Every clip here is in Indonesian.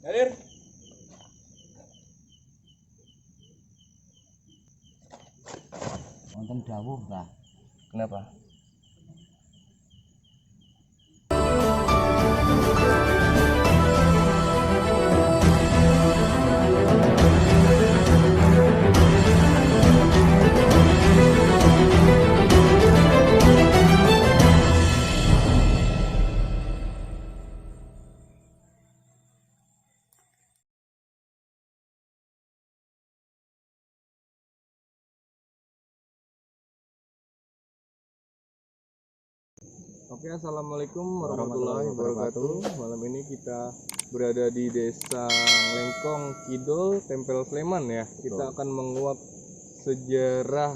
Hadir. Wonten dawuh, Mbah. Kenapa? Oke, assalamualaikum warahmatullahi wabarakatuh. Malam ini kita berada di Desa Lengkong Kidul, Tempel Sleman ya. Kita akan menguak sejarah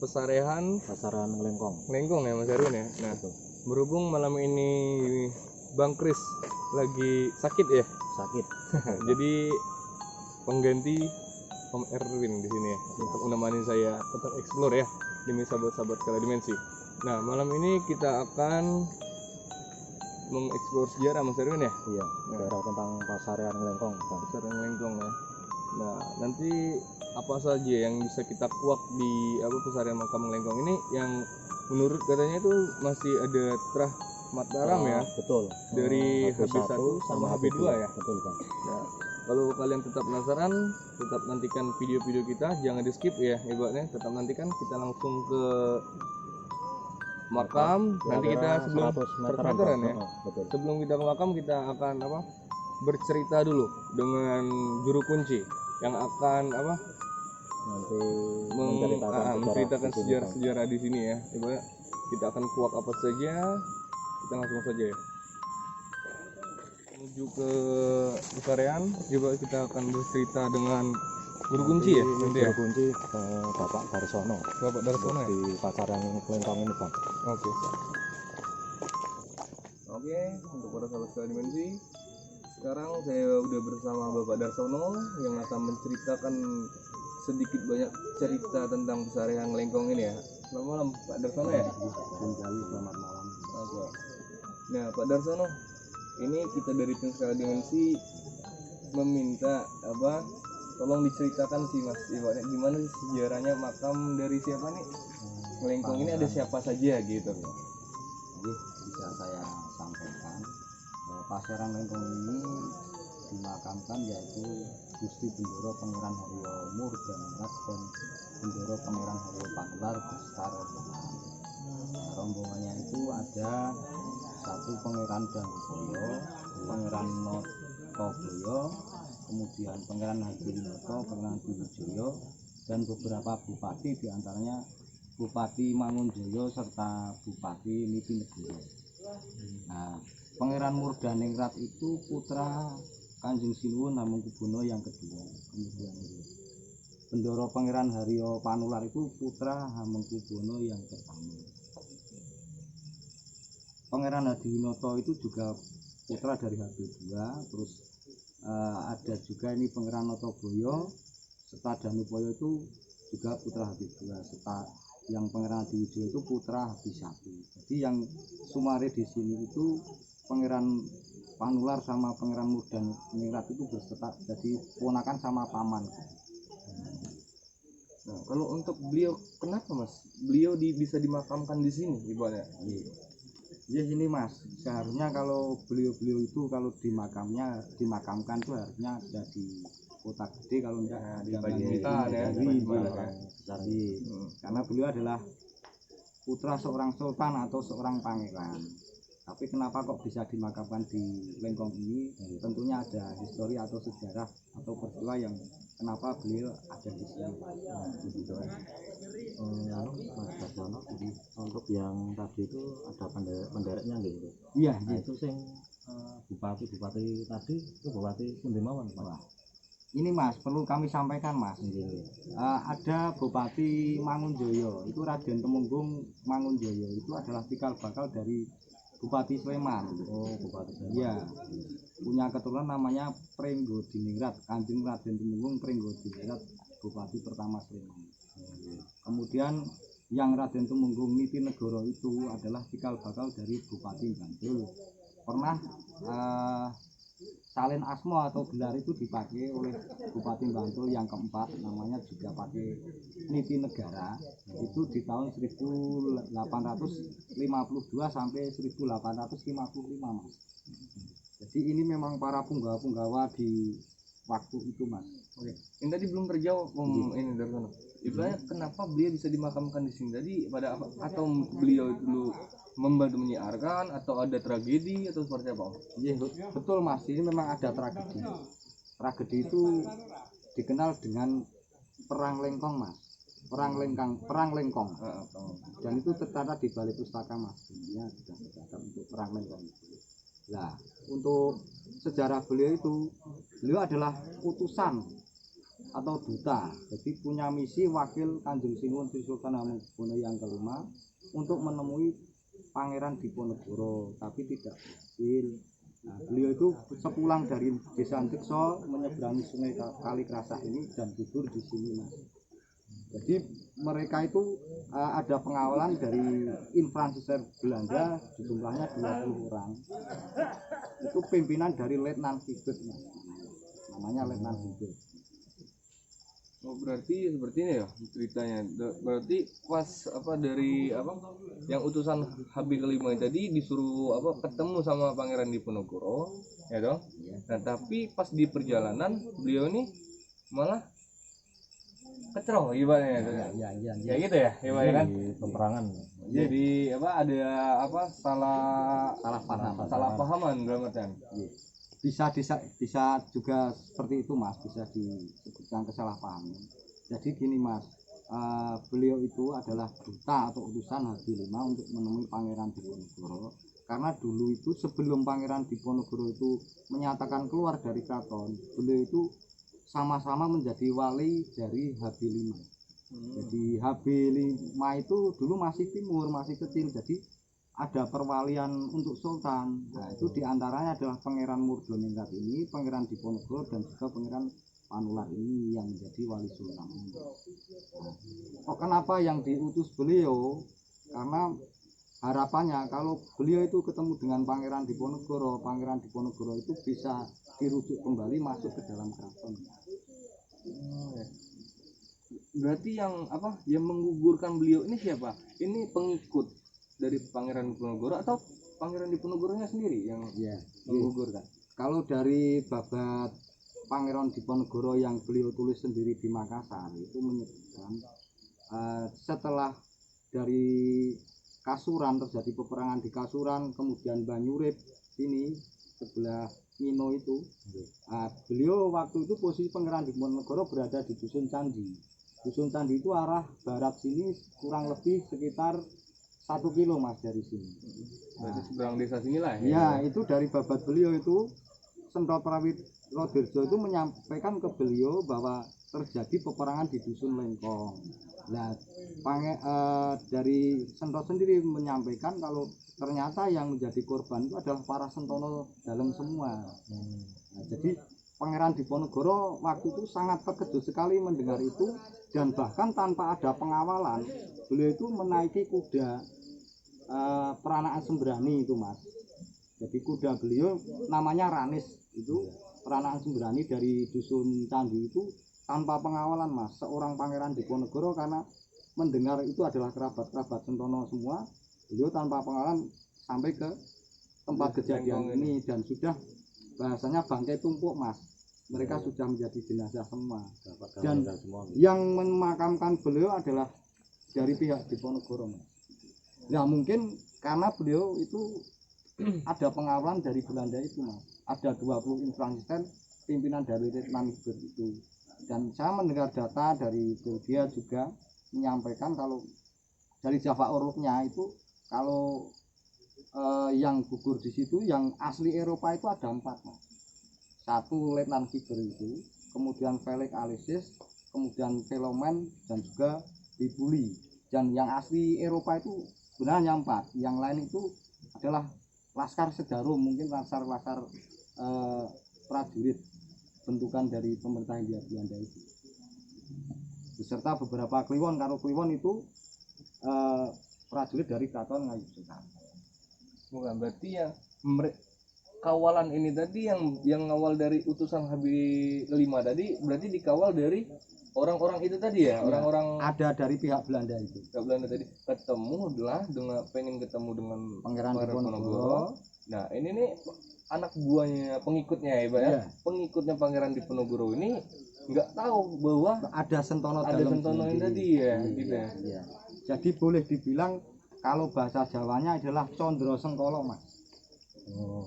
pesarehan Pasaran Lengkong ya, Mas Erwin ya. Nah, berhubung malam ini Bang Kris lagi sakit ya, sakit. jadi pengganti Om Erwin di sini ya, untuk menemani saya tetap explore ya demi sahabat-sahabat Skala Dimensi. Nah, malam ini kita akan mengeksplor sejarah Mas Erwin ya. Iya, sejarah tentang Pasaran Lengkong. Pasaran Lengkong ya. Nah, nanti apa saja yang bisa kita kuak di pesarean makam Lengkong ini yang menurut katanya itu masih ada Trah Mataram ya. Betul. Dari HB1 HB1 sama HB2 ya. Betul, Bang. Nah, kalau kalian tetap penasaran, tetap nantikan video-video kita, jangan di skip ya ibaratnya, tetap nantikan kita langsung ke makam. Nanti kita sebelum 100 meteran ya. Betul. Sebelum kita ke makam kita akan bercerita dulu dengan juru kunci yang akan Nanti menceritakan sejarah di sini ya. Ibarat kita akan kuak apa saja, kita langsung saja ya. Menuju ke pesarean, coba kita akan bercerita dengan guru kunci ya nanti ya. Guru kunci Bapak Darsono. Bapak Darsono ya. Di Pasaran Lengkong ini, Bang. Oke. Oke, untuk para sahabat Skala Dimensi, sekarang saya udah bersama Bapak Darsono yang akan menceritakan sedikit banyak cerita tentang pesarean Lengkong ini ya. Selamat malam Pak Darsono ya. Selamat malam. Oke. Nah Pak Darsono, ini kita dari tim Skala Dimensi meminta tolong diceritakan sih Mas, ibaratnya gimana sih sejarahnya makam dari siapa nih? Lengkong ini ada siapa saja gitu. Jadi bisa saya sampaikan, Pasaran Lengkong ini dimakamkan yaitu Gusti Bendoro Pangeran Haryo Murdhaningrat dan Bendoro Pangeran Haryo Panular beserta rombongan. Rombongannya itu ada satu Pangeran Danuboyo, Pangeran Notoboyo, kemudian Pangeran Hadinata, Pangeran Diwijoyo, dan beberapa bupati, diantaranya Bupati Mangunjoyo serta Bupati Nitinegoro. Nah, Pangeran Murdhaningrat itu putra Kanjeng Sinuwun Hamengkubuwana yang kedua. Kemudian Bendoro Pangeran Haryo Panular itu putra Hamengkubuwana yang pertama. Pangeran Hadinata itu juga putra dari HB2. Terus ada juga ini Pangeran Notoboyo serta Danuboyo itu juga putra HB2, serta yang Pangeran Diwijoyo itu putra HB1. Jadi yang sumare di sini itu Pangeran Panular sama Pangeran Murdhaningrat itu berserta jadi ponakan sama paman. Nah, kalau untuk beliau kenapa Mas? Beliau bisa dimakamkan di sini ibaratnya. Ya sini Mas, seharusnya kalau beliau-beliau itu kalau dimakamkan itu harusnya ada di kota gede, kalau enggak di Pacitan ya. Karena beliau adalah putra seorang sultan atau seorang pangeran. Tapi kenapa kok bisa dimakamkan di Lengkong ini? Tentunya ada histori atau sejarah atau peristiwa yang kenapa beliau ada di sini. Mas Darsono, jadi untuk yang tadi itu ada pendereknya gitu. Iya, nah, itu sing bupati tadi itu bupati pundi mawon, Pak? Ini Mas, perlu kami sampaikan Mas. Ada Bupati Mangunjoyo, itu Raden Temenggung Mangunjoyo, itu adalah cikal bakal dari Bupati Sleman. Oh, Bupati Sleman. Iya. Punya keturunan namanya Pringgodiningrat, Kanjeng Raden Temenggung Pringgodiningrat, Bupati pertama Sleman. Kemudian yang Raden Temenggung Nitinegoro itu adalah cikal bakal dari Bupati Bantul. Pernah salin asmo atau gelar itu dipakai oleh Bupati Bantul yang keempat, namanya juga pakai Niti Negara, itu di tahun 1852 sampai 1855 Mas. Jadi ini memang para punggawa-punggawa di waktu itu Mas. Oke, ini tadi belum terjawab ini Darsono. Ibaratnya kenapa beliau bisa dimakamkan di sini tadi pada apa? Atau beliau dulu membantu menyiarkan atau ada tragedi atau seperti apa? Iya betul Mas, ini memang ada tragedi. Tragedi itu dikenal dengan perang Lengkong Mas. Perang Lengkong. Dan itu tertera di Balai Pustaka Mas. Ya sudah tercatat untuk perang Lengkong. Nah, untuk sejarah beliau itu, beliau adalah utusan atau duta, jadi punya misi wakil Kanjeng Sunan Sri Sultan Hamengkubuwono yang kelima untuk menemui Pangeran Diponegoro, tapi tidak berhasil. Nah, beliau itu sepulang dari Desa Antikso menyeberangi Sungai Kalikrasa ini dan tidur di sini Mas. Jadi mereka itu ada pengawalan dari infanteri Belanda, jumlahnya 20 orang. Itu pimpinan dari Letnan Sibet Mas. Namanya Letnan Sibet. Oh, berarti seperti ini ya ceritanya. Berarti pas apa dari apa yang utusan Habib kelima tadi disuruh apa ketemu sama Pangeran Diponegoro, ya dong. Nah, tapi pas di perjalanan beliau ini malah kecroh ibaratnya. Ya gitu ya, ibaratnya kan Peperangan. jadi apa ada apa salah pahaman dalam artian. Bisa juga seperti itu Mas, bisa disebutkan kesalahpahaman. Jadi gini Mas, beliau itu adalah duta atau utusan Habib 5 untuk menemui Pangeran Diponegoro, karena dulu itu sebelum Pangeran Diponegoro itu menyatakan keluar dari keraton, beliau itu sama-sama menjadi wali dari Habib 5. Jadi Habib 5 itu dulu masih timur, masih kecil, jadi ada perwalian untuk sultan. Nah, itu diantaranya adalah Pangeran Murdoningrat ini, Pangeran Diponegoro, dan juga Pangeran Panular ini yang menjadi wali sultan. Nah, kenapa yang diutus beliau? Karena harapannya kalau beliau itu ketemu dengan Pangeran Diponegoro itu bisa dirujuk kembali masuk ke dalam keraton. Berarti yang apa yang menggugurkan beliau ini siapa? Ini pengikut dari Pangeran Diponegoro atau Pangeran Diponegoronya sendiri yang menggugurkan? Kalau dari babat Pangeran Diponegoro yang beliau tulis sendiri di Makassar itu menyebutkan setelah dari Kasuran, terjadi peperangan di Kasuran, kemudian Banyurip ini sebelah Mino itu, beliau waktu itu posisi Pangeran Diponegoro berada di Dusun Candi. Dusun Candi itu arah barat sini kurang lebih sekitar 1 kilo Mas dari sini. Berarti seberang desa sini lah ya. Itu dari babat beliau itu Sentro Prawiro Dirjo itu menyampaikan ke beliau bahwa terjadi peperangan di Dusun Lengkong. Nah, dari Sentro sendiri menyampaikan kalau ternyata yang menjadi korban itu adalah para Sentono dalam semua. Nah, jadi Pangeran Diponegoro waktu itu sangat terkejut sekali mendengar itu, dan bahkan tanpa ada pengawalan beliau itu menaiki kuda peranaan Sembrani itu Mas. Jadi kuda beliau namanya Ranis, itu peranaan Sembrani dari Dusun Candi itu tanpa pengawalan Mas. Seorang Pangeran Diponegoro karena mendengar itu adalah kerabat-kerabat Sentono semua, beliau tanpa pengawalan sampai ke tempat kejadian ini dan sudah bahasanya bangkai tumpuk Mas. Mereka sudah menjadi jenazah semua. Dan yang memakamkan beliau adalah dari pihak Diponegoro Mas. Ya mungkin karena beliau itu ada pengawalan dari Belanda itu Mas. Ada 20 infanteri pimpinan dari Letnan Sibet itu. Dan saya mendengar data dari Belgia juga menyampaikan kalau dari Java Uruknya itu kalau yang gugur di situ yang asli Eropa itu ada 4 Mas. 1 Letnan Sibet itu, kemudian Felix Alesis, kemudian Velomen, dan juga Bibuli. Dan yang asli Eropa itu sebenarnya 4, yang lain itu adalah Laskar Sedarum, mungkin laskar prajurit bentukan dari pemerintah Hindia Belanda itu, beserta beberapa kliwon. Kalau kliwon itu prajurit dari Keraton Ngayogyakarta. Bukan berarti ya kawalan ini tadi yang ngawal dari utusan Habib kelima tadi berarti dikawal dari orang-orang itu tadi ya, orang-orang ada dari pihak Belanda itu. Pihak Belanda tadi ketemu adalah dengan pengen ketemu dengan Pangeran Diponegoro. Nah, ini nih anak buahnya pengikutnya ya, Pak ya. Iya. Pengikutnya Pangeran Diponegoro ini nggak tahu bahwa Ada Sentono ada dalam Sentono ini tadi ya, gitu ya. Iya. Jadi boleh dibilang kalau bahasa Jawanya adalah Condro Sengkolo, Mas. Oh.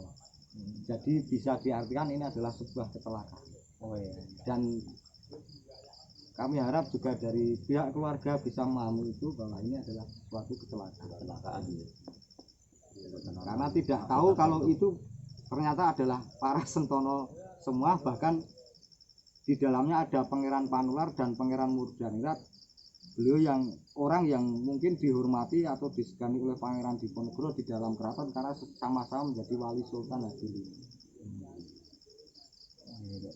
Jadi bisa diartikan ini adalah sebuah kecelakaan. Oh iya. Dan kami harap juga dari pihak keluarga bisa memahami itu bahwa ini adalah suatu kecelakaan. Karena tidak tahu kalau itu ternyata adalah para Sentono semua, bahkan di dalamnya ada Pangeran Panular dan Pangeran Murdanirat. Beliau yang orang yang mungkin dihormati atau disegani oleh Pangeran Diponegoro di dalam keraton karena sama-sama menjadi wali Sultan Hadirin.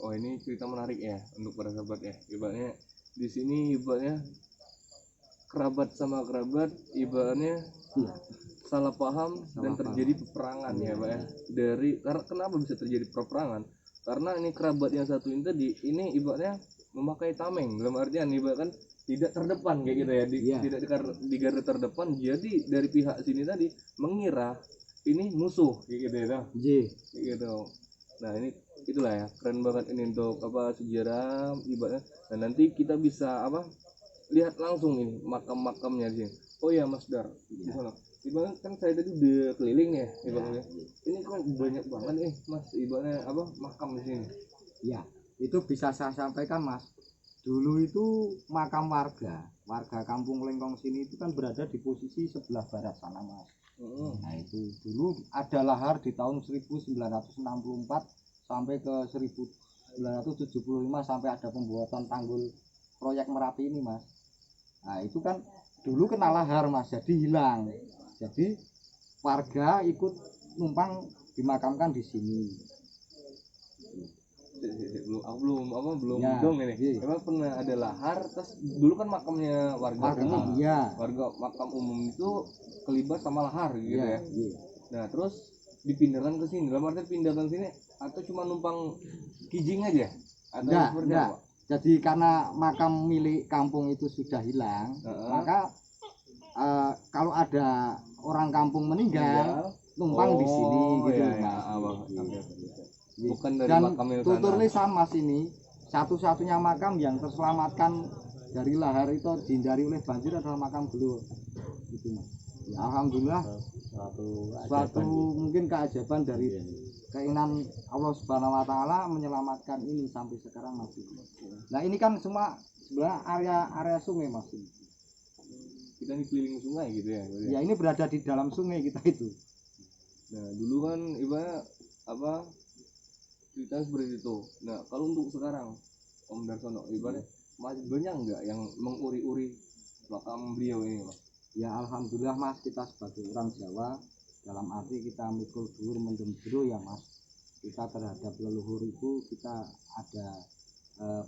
Oh, ini cerita menarik ya untuk para sahabat ya. Ibaratnya di sini ibaratnya kerabat sama kerabat ibaratnya salah paham dan terjadi peperangan ya, Pak ya. Karena kenapa bisa terjadi peperangan? Karena ini kerabat yang satu ini tadi ini ibaratnya memakai tameng, dalam artian ibarat kan tidak terdepan kayak gitu ya, tidak di garda terdepan. Jadi dari pihak sini tadi mengira ini musuh kayak gitu ya, kayak gitu. Nah, ini itulah ya, keren banget ini untuk sejarah ibaratnya. Dan nanti kita bisa lihat langsung ini makam-makamnya sih. Oh ya Mas Dar, di sana. Ibaratnya kan saya tadi udah keliling ya, ibaratnya. Ini kan banyak banget nih Mas, ibaratnya makam di sini. Ya, itu bisa saya sampaikan Mas. Dulu itu makam warga kampung Lengkong sini itu kan berada di posisi sebelah barat sana Mas. Nah itu dulu ada lahar di tahun 1964 sampai ke 1975 sampai ada pembuatan tanggul proyek Merapi ini Mas. Nah itu kan dulu kena lahar Mas, jadi hilang. Jadi warga ikut numpang dimakamkan di sini. belum dong ini. Emang pernah ada lahar, terus dulu kan makamnya warga umum. Warga makam umum itu kelibat sama lahar gitu ya. Nah, terus dipindahkan ke sini. Dalam arti pindahkan sini atau cuma numpang kijing aja? Atau enggak. Jadi karena makam milik kampung itu sudah hilang, maka kalau ada orang kampung meninggal numpang di sini gitu Mas. Bukan dari dan makam tuturnya sama sini, satu-satunya makam yang terselamatkan dari lahar itu dihindari oleh banjir adalah makam beliau gitu Mas. Ya, alhamdulillah suatu mungkin keajaiban dari keinginan Allah Subhanahu wa taala menyelamatkan ini sampai sekarang masih. Nah, ini kan semua sebenarnya area sungai Mas. Kita di keliling sungai gitu ya. Ya, ini berada di dalam sungai kita itu. Nah, dulu kan ibaratnya cerita seperti itu. Nah, kalau untuk sekarang Om Darsono ibaratnya masih banyak nggak yang menguri-uri makam beliau ini Mas? Ya alhamdulillah Mas, kita sebagai orang Jawa dalam arti kita mikul dhuwur mendem jero ya Mas, kita terhadap leluhur itu kita ada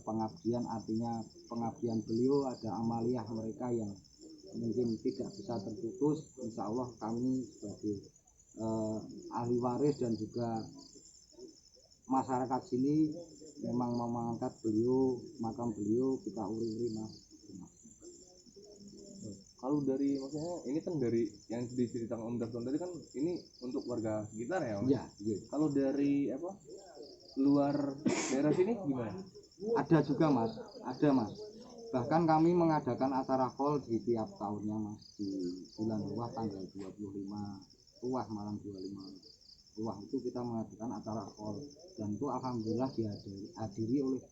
pengabdian, artinya pengabdian beliau, ada amaliyah mereka yang mungkin tidak bisa terputus. Insya Allah kami sebagai ahli waris dan juga masyarakat sini memang mau mengangkat beliau, makam beliau kita uri-uri Mas. Kalau dari maksudnya ini kan dari yang diceritakan Om Darsono tadi kan ini untuk warga sekitar ya Mas? Iya. Kalau dari luar daerah sini gimana? Ada juga Mas, ada Mas. Bahkan kami mengadakan acara hall di tiap tahunnya Mas, di bulan Ruah tanggal 25 Ruah malam 25 Ruah itu kita mengadakan acara hall, dan itu alhamdulillah dihadiri oleh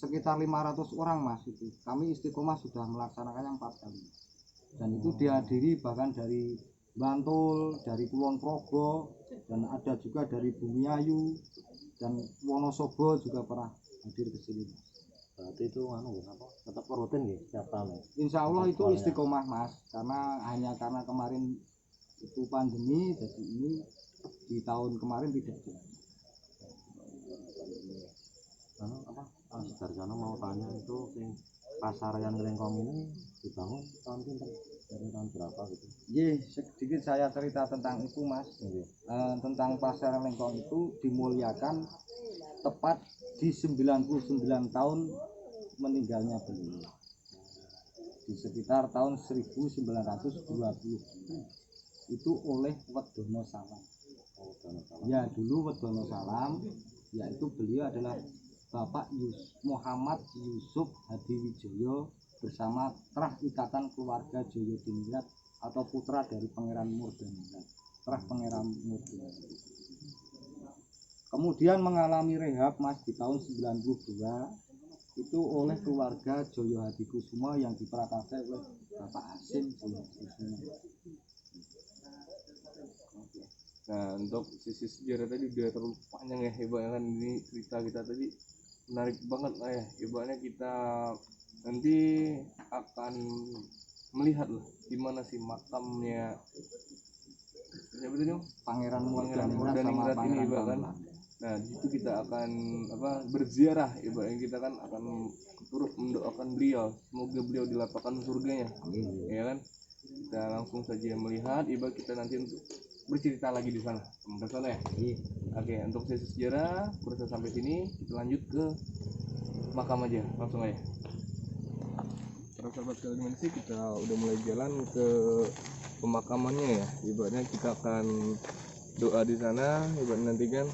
sekitar 500 orang Mas. Itu kami istiqomah sudah melaksanakannya 4 kali, dan itu dihadiri bahkan dari Bantul, dari Kulon Progo, dan ada juga dari Bumiayu dan Wonosobo juga pernah hadir ke sini Mas. Berarti itu tetap rutin ya setiap tahun? Insya Allah itu istiqomah Mas, karena hanya karena kemarin itu pandemi, jadi ini di tahun kemarin tidak jalan. Mas Darsono mau tanya itu pasar yang Lengkong ini dibangun tahun pinter? dari tahun berapa gitu? Sedikit saya cerita tentang itu Mas. Tentang Pasar Lengkong itu dimuliakan tepat di 99 tahun meninggalnya beliau, di sekitar tahun 1920 itu oleh Wedono Salam. Ya dulu Wedono Salam, yaitu beliau adalah Bapak Muhammad Yusuf Hadiwijoyo bersama Trah Ikatan Keluarga Joyo Diningrat atau putra dari Pangeran Murdhaningrat, Trah Pangeran Murdhaningrat. Kemudian mengalami rehab Mas di tahun 92 itu oleh keluarga Joyo Hadikusumo yang diprakarsai oleh Bapak Hasim Joyo Hadikusumo. Nah untuk sisi sejarah tadi udah terlalu panjang ya ibaratnya, kan ini cerita kita tadi menarik banget lah ya, ibaratnya kita nanti akan melihat lah gimana sih makamnya siapa tadi Pangeran Murdhaningrat ini ibaratkan. Nah di situ kita akan berziarah, ibaratnya kita kan akan turut mendoakan beliau, semoga beliau dilapangkan surganya. Amin. Ya kan, kita langsung saja melihat, ibarat kita nanti untuk bercerita lagi di sana, teman sana ya. Oke, untuk sesi sejarah proses sampai sini, kita lanjut ke makam aja, langsung aja. Para sahabat Dimensi, kita udah mulai jalan ke pemakamannya ya. Ibaratnya kita akan doa di sana, ibaratnya nanti kan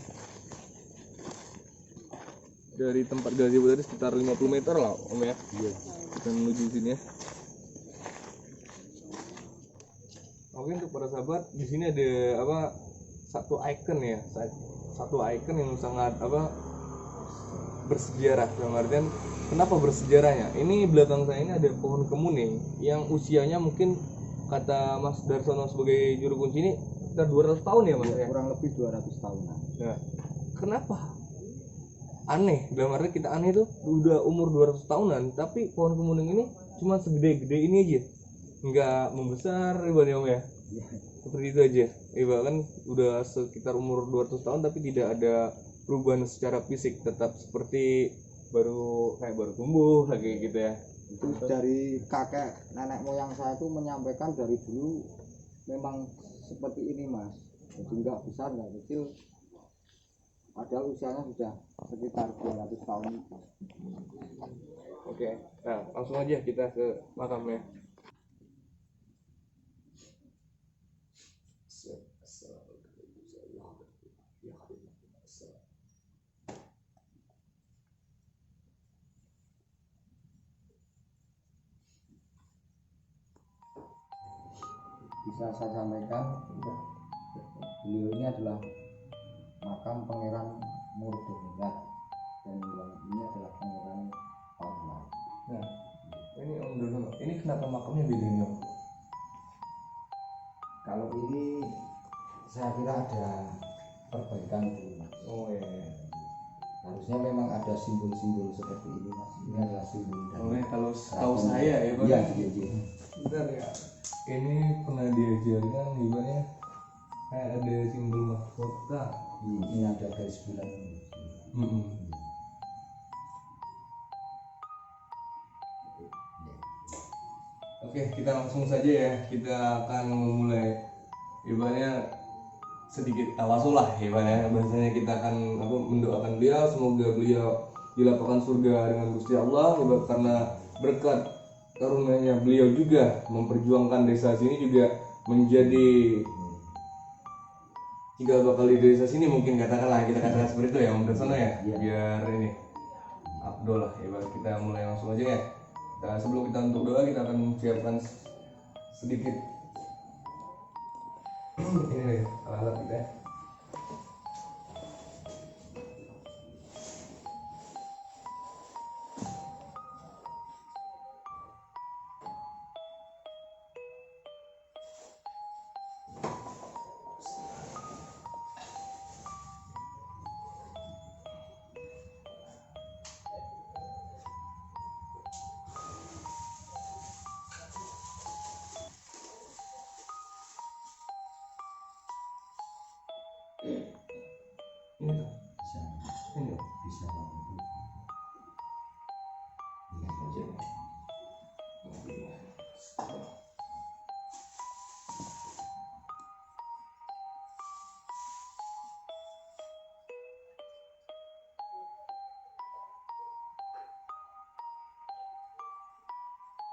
dari tempat gazebo tadi sekitar 50 meter lah Om ya. Iya. Kita menuju sini ya. Oke, untuk para sahabat, di sini ada satu icon ya, satu icon yang sangat bersejarah. Dalam artian kenapa bersejarahnya? Ini belakang saya ini ada pohon kemuning yang usianya mungkin kata Mas Darsono sebagai juru kunci ini sekitar 200 tahun ya Mas ya? Kurang lebih 200 tahunan. Nah, kenapa? Aneh, dalam arti kita aneh itu udah umur 200 tahunan tapi pohon kemuning ini cuma segede-gede ini aja, nggak membesar ibaratnya Om ya. Seperti itu aja, kan udah sekitar umur 200 tahun tapi tidak ada perubahan secara fisik, tetap seperti baru tumbuh lagi gitu ya. Itu dari kakek nenek moyang saya itu menyampaikan dari dulu memang seperti ini Mas, jadi nggak besar nggak kecil, padahal usianya sudah sekitar 200 tahun. Oke, nah langsung aja kita ke makamnya. Bisa saya sampaikan, beliau ini adalah makam Pangeran Murdhaningrat dan yang ini adalah Pangeran Pamulan. Nah, ini Om Dono, ini kenapa makamnya beda nih Om? Kalau ini saya kira ada perbaikan dulu Mas. Oh iya. Harusnya memang ada simbol-simbol seperti ini Mas. Ini adalah simbol dari kalau tahu saya ya Pak. Iya. Bentar ya. Ini pernah diajarkan ibaratnya kayak ada simbol mahkota. Ini ada garis bulan. Oke, kita langsung saja ya. Kita akan memulai ibaratnya sedikit tawasul lah ibaratnya. Biasanya kita akan mendoakan beliau, semoga beliau dilapangkan surga dengan Gusti Allah, ibarat karena berkat karunia beliau juga memperjuangkan desa sini juga menjadi cikal bakal di desa sini, mungkin kita katakan seperti itu ya Om Darsono ya. Biar ini Abdul lah ibarat. Kita mulai langsung aja ya. Nah, sebelum kita untuk doa, kita akan menyiapkan sedikit ini nih alat kita ya.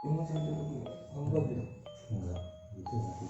Ini masih ada lagi. Enggak ya? Enggak, itu tadi.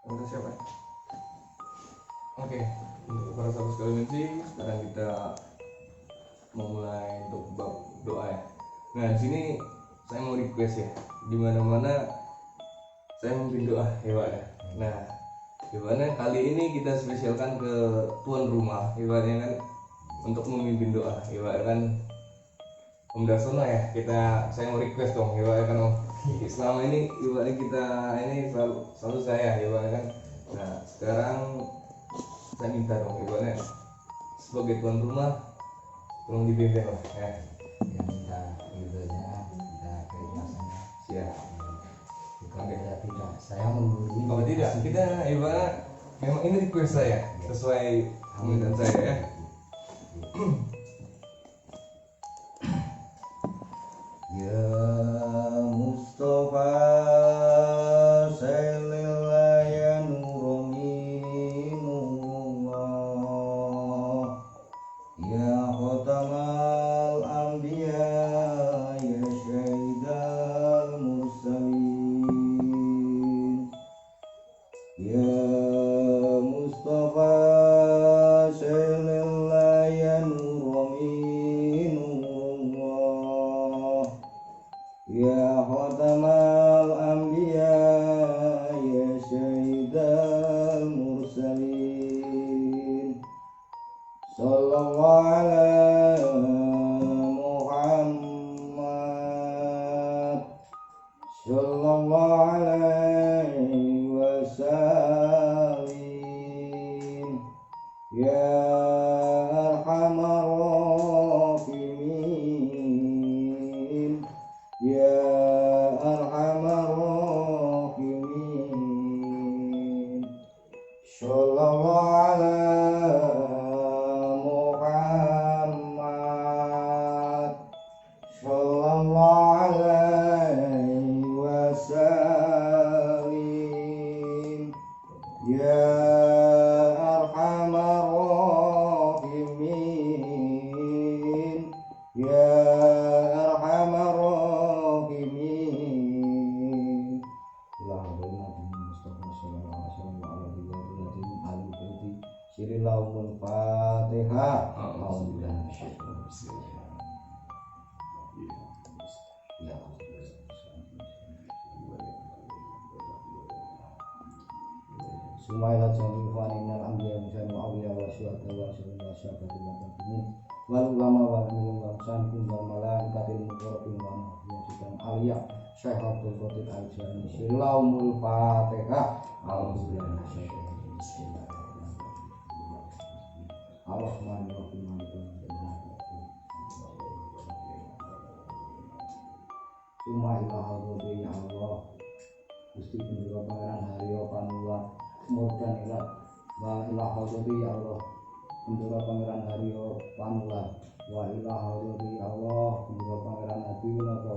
Untuk siapa? Oke, untuk para sahabat sekalian sih, sekarang kita memulai untuk bab doa ya. Nah di sini saya mau request ya, di mana-mana saya memimpin doa ya Pak ya. Nah gimana kali ini kita spesialkan ke tuan rumah ibaratnya kan untuk memimpin doa ibaratnya kan Om Darsono ya. Saya mau request dong ibaratnya kan Om. Selama ini ibaratnya kita ini selalu saya ibaratnya kan. Nah sekarang saya minta dong ibaratnya sebagai tuan rumah tolong dipimpin lah ya. Yang minta ridhonya, minta keikhlasannya. Siap. Bukan tidak saya menggurui. Kalau tidak kita ibarat memang ini request saya sesuai permintaan saya ya. Ya Mustafa Sallallahu ya Nurullah ya Khatamal Anbiya ya Syahidal Mursalin ya Mustafa Sallallahu ya Nurullah ya Khatamal Anbiya ya Syahidal Mursalin Sallallahu ala Muhammad Sallallahu alaihi wasallim Ya Arhamar Rahimin Ya Arhamar Rahimin Sallallahu ala Muhammad Sallallahu alaihi wasallim Ya Arhamar Rahimin Ya Arhamar Rahimin Sirillahumul Fatihah. Sumaila jami faninal anbiya musanu awliya wa syuhada wa syuhada wa syuhada wa syuhada wal ulama wal ilmu wa sanfin wal malaikatil muqarrabin wa nahiyatan aliyah syaihatul qatil al-jani Sirillahumul Fatihah. Ar-Rahmanir-Rahim Suma ilah ya Allah Gusti Bendera Pangeran Haryo Panula Murkan ilah wa ilah ya Allah Bendera Pangeran Haryo Panula wa ilah ya Allah Bendera Pangeran Hadi Winata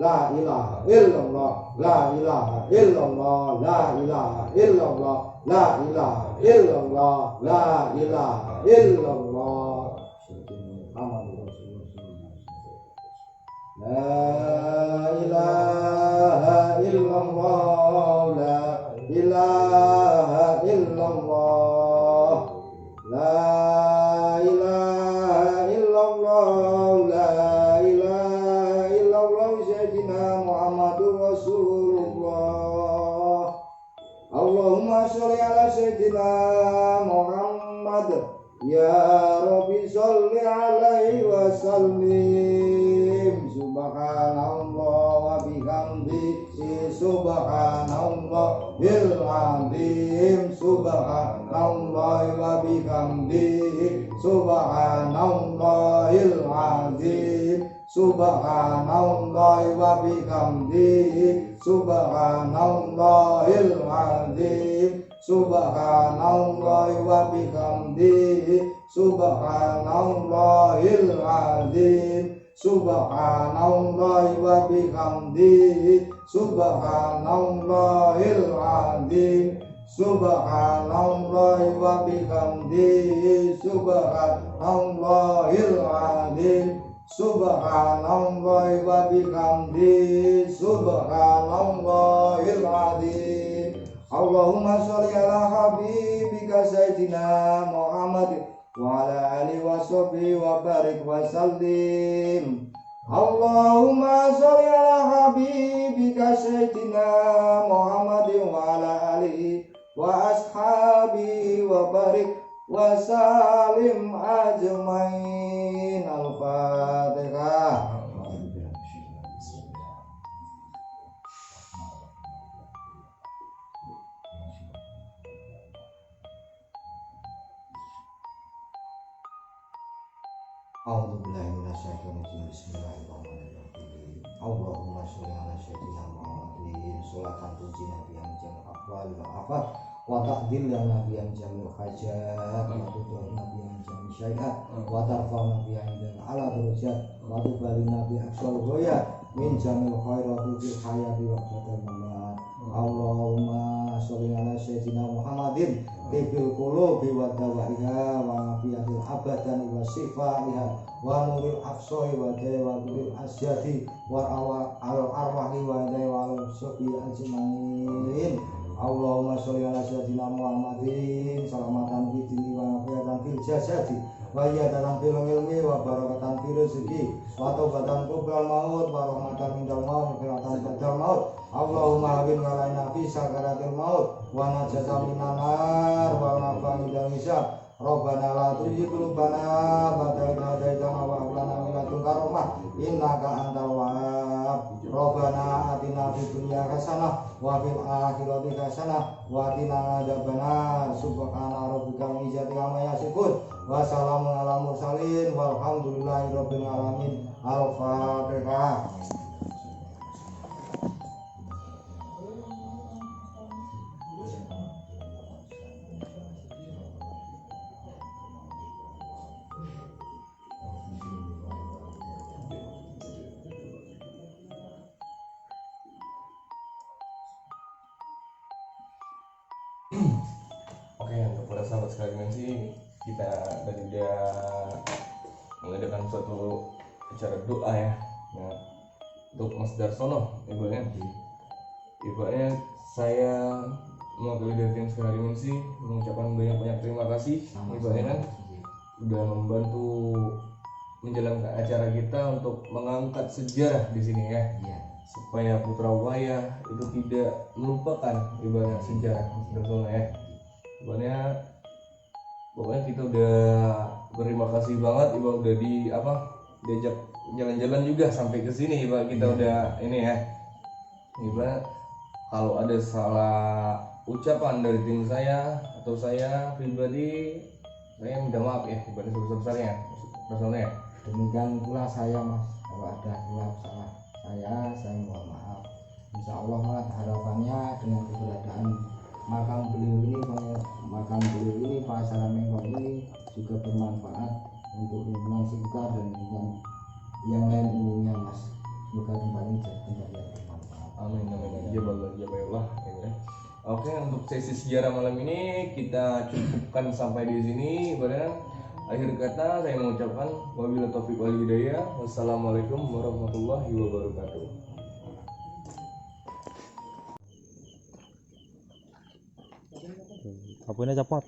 la ilaha illallah, la ilaha illallah, la ilaha illallah, la ilaha illallah, la ilaha illallah. La ilaha illallah, la ilaha illallah, la ilaha illallah, la ilaha illallah, Sayyidina Muhammadur Rasulullah. Allahumma sholli ala Sayyidina Muhammad, ya Rabbi sholli alaihi wa sallim. Subhanallah wa bihamdihi, subhanallahil azim, subhanallah wa bihamdihi, subhanallahil azim, subhanallah wa bihamdihi, subhanallahil azim, subhanallah wa bihamdihi, subhanallahil azim, subhanallah wa bihamdihi, subhanallahil azim, subhanallah wa bihamdihi, subhanallahil azim, subhanallah wa bihamdihi, subhanallahil azim. Allahumma sholli ala habibika Sayyidina Muhammad wa ala alihi wa sahbihi wa barik wa sallim. Allahumma sholli ala habibika Sayyidina Muhammad wa ala alihi wa ashabihi wa barik wa sallim ajmain. Al-Fatihah. A'udzubillahi minasyaitonirrajim. Bismillahirrahmanirrahim. Allahumma sholli ala sayyidina Muhammadin sholatan tujina biyang jamil aqwali wal afat wa ta'dil lana biyang jamil hajat wa tudhina biyang jamil syai'at wa tarfa'na biyang jamil ala durujat wa tubalina bi aqsal ghayat min jamil khairati fil hayati wa badal mamat. Allahumma sholli ala sayyidina Muhammadin tibil qulubi wa dawaiha wa afiyatil abadan wa sifaiha wa nuril afsoi wa dayawatul asyadi wa arwahi wa dayawatul sobi ajmain. Allahumma sholli ala sayyidina Muhammadin salamatan fid dini wa afiatan fil jasadi wa iyadatan fil ilmi wa barakatan fil rizqi wa taubatan kubral maut wa rahmatan mindal maut wa firatan badal maut. Allahumma hawin alaina fi sakaratil maut wa najata minan nar wa nafa'ni dal hisab. Rabbana la tuzigh qulubana ba'da idh hadaytana wa hab lana min ladunka rahmah innaka antal wahhab. Rabbana atina fid dunya hasanah wa fil akhirati hasanah wa qina adzabannar. Subhana rabbika rabbil izzati amma yasifun wa salamun alal mursalin walhamdulillahi rabbil alamin. Al-Fatihah. Oke, untuk para sahabat sekalian sih kita tadi udah mengadakan suatu acara doa ya, nah, untuk Mas Darsono, ibunya saya mewakili dari tim Skala Dimensi mengucapkan banyak terima kasih ibunya kan udah membantu menjalankan acara kita untuk mengangkat sejarah di sini ya. Supaya putra wayah itu tidak melupakan ibadah sejarah Darsono ya. Pokoknya kita udah berterima kasih banget Ibu udah diajak jalan-jalan juga sampai ke sini Ibu, kita udah ini ya. Ibu kalau ada salah ucapan dari tim saya atau saya pribadi saya minta maaf ya Ibu sebesar-besarnya Darsono ya. Demikian pula saya Mas, kalau ada hilaf salah saya mohon maaf. Insya Allah Mas, harapannya dengan keberadaan makam beliau ini Pak Salamengkong ini juga bermanfaat untuk lingkungan sekitar dan lingkungan yang lain umumnya Mas. semoga tempat ini jadi tempat yang bermanfaat. Amin amin ya Allah. Oke, untuk sesi sejarah malam ini kita cukupkan sampai di sini. Pada akhir kata saya mengucapkan wabillahi taufiq wal hidayah. Wassalamualaikum warahmatullahi wabarakatuh. Sabunnya copot.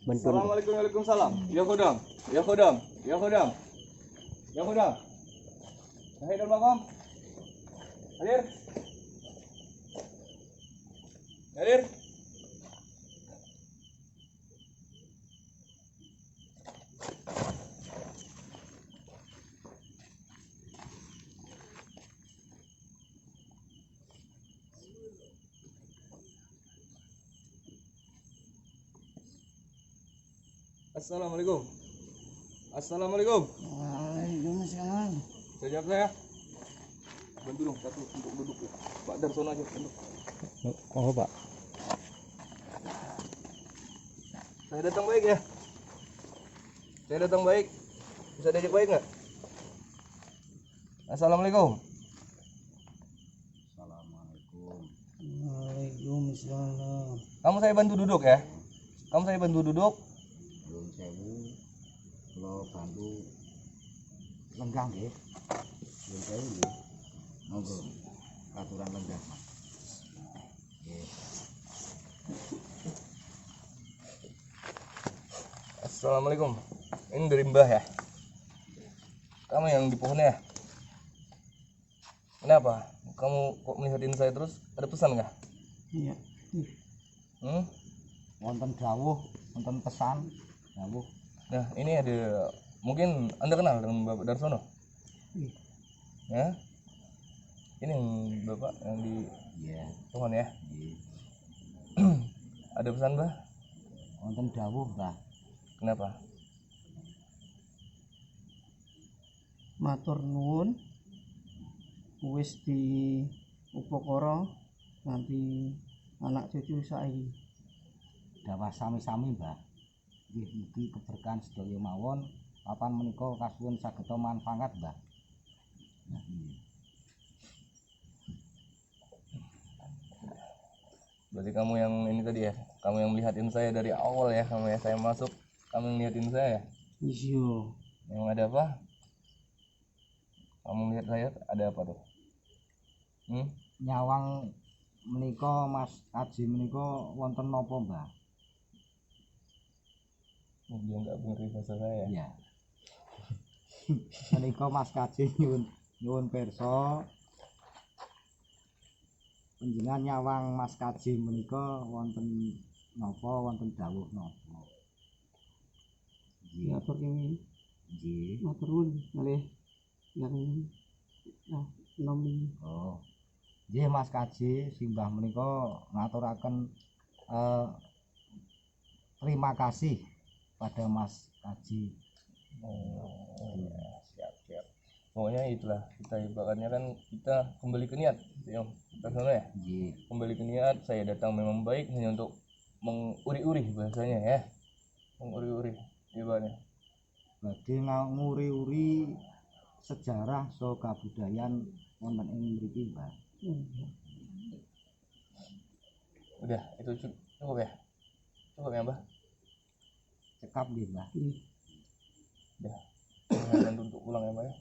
Assalamualaikum waalaikumsalam. Ya khodam, ya khodam, ya khodam, ya khodam. Sahidul maqam. Hadir. Hadir. Assalamualaikum. Assalamualaikum. Waalaikumsalam. Saya jawab saya. Bantu dong satu untuk duduk ya. Pak Darsono aja duduk. Oh Pak. Saya datang baik ya. Saya datang baik. Bisa diajak baik nggak? Assalamualaikum. Assalamualaikum. Waalaikumsalam. Kamu saya bantu duduk ya. Kamu saya bantu duduk. Belum sewu. Kalau bantu lenggah nggih. Belum sewu nggih. Monggo. Aturan lenggah. Nggih. Assalamualaikum. Ini dari Mbah ya. Kamu yang di pohonnya ya? Kenapa? Kamu kok melihatin saya terus? Ada pesan nggak? Iya. Hmm? Wonten dawuh, wonten pesan, dawuh. Nah, ini ada, mungkin Anda kenal dengan Bapak Darsono? Iya. Ya? Ini yang Bapak yang di Iya. pohon ya? Nggih. Ada pesan, Mbah? Wonten dawuh, Mbah. Kenapa? Matur nuwun wis di upakara nanti anak cucu saiki. Dawah sami-sami, Mbah. Nggih mugi keberkahan sedaya mawon papan menika kasuwun sageta manfaat, Mbah. Nah, nggih. Berarti kamu yang ini tadi ya? Kamu yang melihatin saya dari awal ya? Kamu ya, saya masuk, kamu yang lihatin saya ya? Iya. Yang ada apa? Kamu lihat saya ada apa tuh? Nyawang menika Mas Kaji menika wonten napa, Mbah? Dia nggak ngerti bahasa saya. Iya. Menika Mas Kaji nyuwun pirsa panjenengan nyawang Mas Kaji menika wonten napa, wonten dawuh napa? Nggih. Matur kenging. Nggih. Matur nuwun kalih yang nomi. Oh. Nggih Mas Kaji, simbah menika ngaturaken terima kasih pada Mas Kaji. Oh ya, siap. Pokoknya itulah kita ibaratnya kan kita kembali ke niat, ya Darsono ya. Nggih. Kembali ke niat, saya datang memang baik hanya untuk menguri-uri bahasanya ya, menguri-uri ibaratnya. Badhe nguri-uri sejarah so kabudayan wonten ing mriki, Mbah. Udah, itu cukup ya? Cukup ya, Mbah? Cekap nggih, Mbah. Udah. Saya bantu untuk pulang ya, Mbah ya.